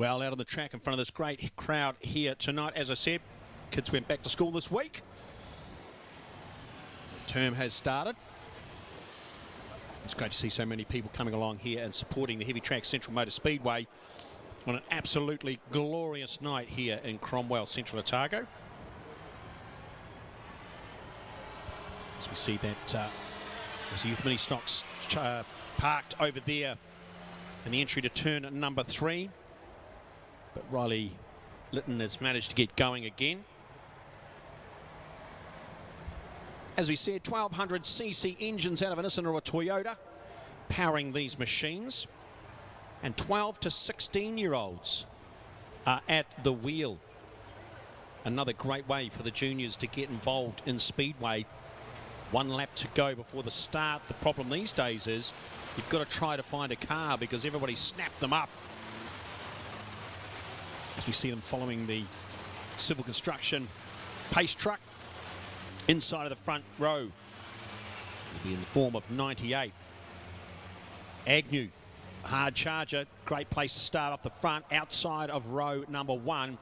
well out on the track in front of this great crowd here tonight. As I said, kids went back to school this week. The term has started. It's great to see so many people coming along here and supporting the heavy track Central Motor Speedway on an absolutely glorious night here in Cromwell, Central Otago. As we see that there's Youth Ministocks parked over there in the entry to turn number 3. But Riley Litton has managed to get going again. As we said, 1200cc engines out of an Nissan or a Toyota powering these machines. And 12 to 16-year-olds are at the wheel. Another great way for the juniors to get involved in Speedway. 1 lap to go before the start. The problem these days is you've got to try to find a car because everybody snapped them up. As we see them following the civil construction pace truck inside of the front row. It'll be in the form of 98. Agnew, hard charger, great place to start off the front. Outside of row number 1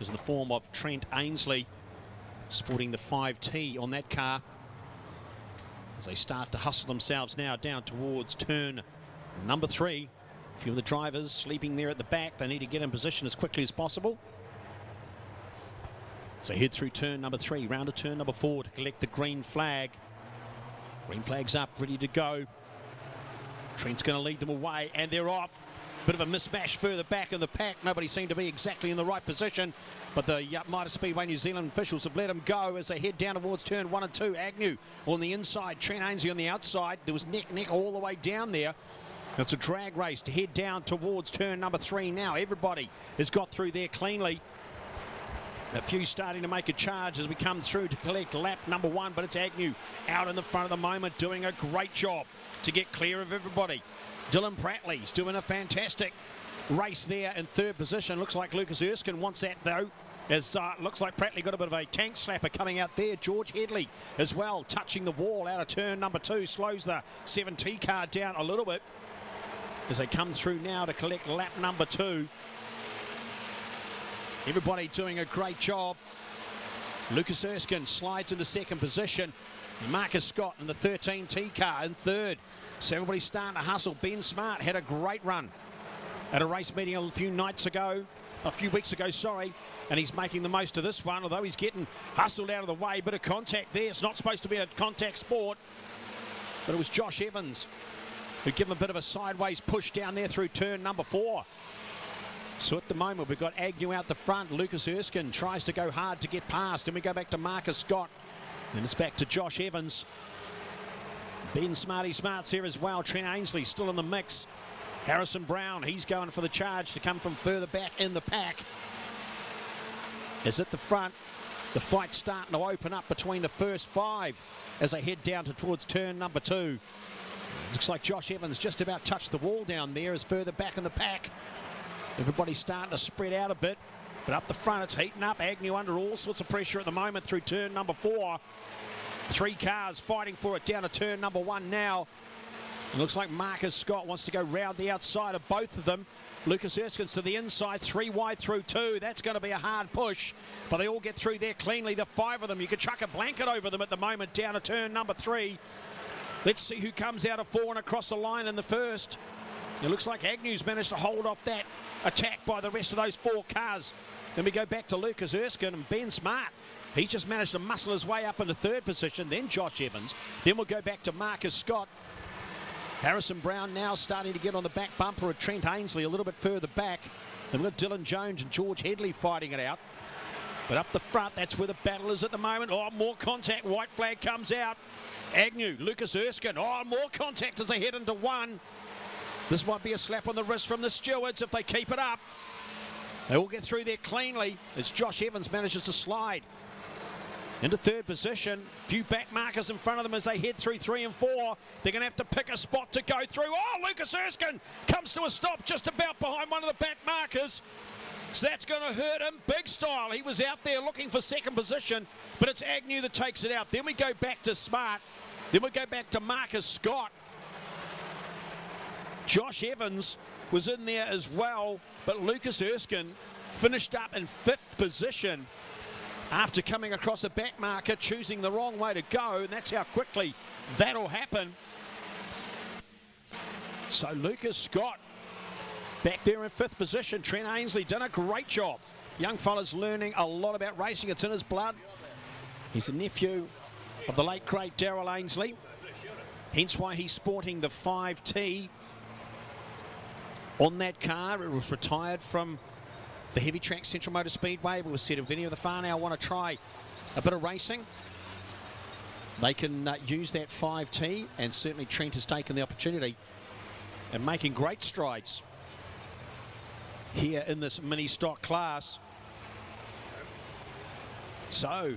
is in the form of Trent Ainsley, sporting the 5T on that car. As they start to hustle themselves now down towards turn number 3. A few of the drivers sleeping there at the back. They need to get in position as quickly as possible. So head through turn number 3, round to turn number 4 to collect the green flag. Green flag's up, ready to go. Trent's going to lead them away, and they're off. Bit of a mismatch further back in the pack. Nobody seemed to be exactly in the right position, but the Motor Speedway New Zealand officials have let them go as they head down towards turn 1 and 2. Agnew on the inside, Trent Ainsley on the outside. There was neck all the way down there. It's a drag race to head down towards turn number 3 now. Everybody has got through there cleanly. A few starting to make a charge as we come through to collect lap number 1, but it's Agnew out in the front at the moment, doing a great job to get clear of everybody. Dylan Prattley's doing a fantastic race there in 3rd position. Looks like Lucas Erskine wants that though, as looks like Prattley got a bit of a tank slapper coming out there. George Headley as well, touching the wall out of turn number 2, slows the 7T car down a little bit as they come through now to collect lap number 2. Everybody doing a great job. Lucas Erskine slides into 2nd position. Marcus Scott in the 13T car in 3rd. So everybody's starting to hustle. Ben Smart had a great run at a race meeting a few weeks ago, sorry, and he's making the most of this one, although he's getting hustled out of the way. Bit of contact there. It's not supposed to be a contact sport, but it was Josh Evans who gave him a bit of a sideways push down there through turn number 4. So at the moment, we've got Agnew out the front. Lucas Erskine tries to go hard to get past. And we go back to Marcus Scott. And it's back to Josh Evans. Ben Smart's here as well. Trent Ainsley still in the mix. Harrison Brown, he's going for the charge to come from further back in the pack. As at the front, the fight's starting to open up between the first 5 as they head down towards turn number 2. Looks like Josh Evans just about touched the wall down there as further back in the pack. Everybody's starting to spread out a bit, but up the front it's heating up. Agnew under all sorts of pressure at the moment through turn number 4. 3 cars fighting for it down to turn number 1 now. It looks like Marcus Scott wants to go round the outside of both of them. Lucas Erskine's to the inside, 3 wide through 2. That's going to be a hard push, but they all get through there cleanly. The 5 of them, you could chuck a blanket over them at the moment down to turn number 3. Let's see who comes out of 4 and across the line in the first. It looks like Agnew's managed to hold off that attack by the rest of those 4 cars. Then we go back to Lucas Erskine and Ben Smart. He's just managed to muscle his way up into 3rd position, then Josh Evans. Then we'll go back to Marcus Scott. Harrison Brown now starting to get on the back bumper of Trent Ainsley a little bit further back. Then we've got Dylan Jones and George Headley fighting it out. But up the front, that's where the battle is at the moment. Oh, more contact. White flag comes out. Agnew, Lucas Erskine. Oh, more contact as they head into 1. This might be a slap on the wrist from the stewards if they keep it up. They all get through there cleanly as Josh Evans manages to slide into 3rd position. A few back markers in front of them as they head through 3 and 4. They're going to have to pick a spot to go through. Oh, Lucas Erskine comes to a stop just about behind one of the back markers. So that's going to hurt him big style. He was out there looking for 2nd position, but it's Agnew that takes it out. Then we go back to Smart. Then we go back to Marcus Scott. Josh Evans was in there as well, but Lucas Erskine finished up in 5th position after coming across a back marker, choosing the wrong way to go, and that's how quickly that'll happen. So Lucas Scott back there in 5th position. Trent Ainsley done a great job. Young fella's learning a lot about racing. It's in his blood. He's a nephew of the late great Darrell Ainsley, hence why he's sporting the 5T on that car. It was retired from the heavy track Central Motor Speedway. We said if any of the whānau want to try a bit of racing, they can use that 5T, and certainly Trent has taken the opportunity and making great strides here in this mini stock class. So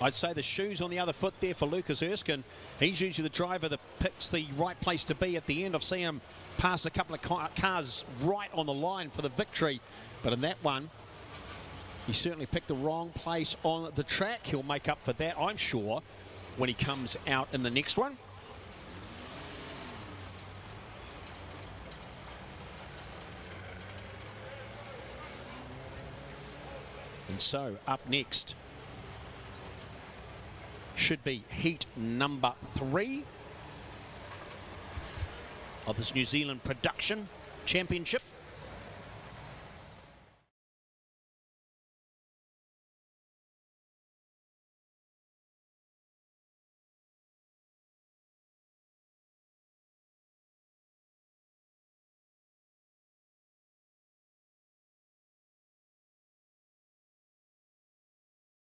I'd say the shoe's on the other foot there for Lucas Erskine. He's usually the driver that picks the right place to be at the end. I've seen him pass a couple of cars right on the line for the victory, but in that one he certainly picked the wrong place on the track. He'll make up for that, I'm sure, when he comes out in the next one. And so up next should be heat number 3 of this New Zealand Production Championship.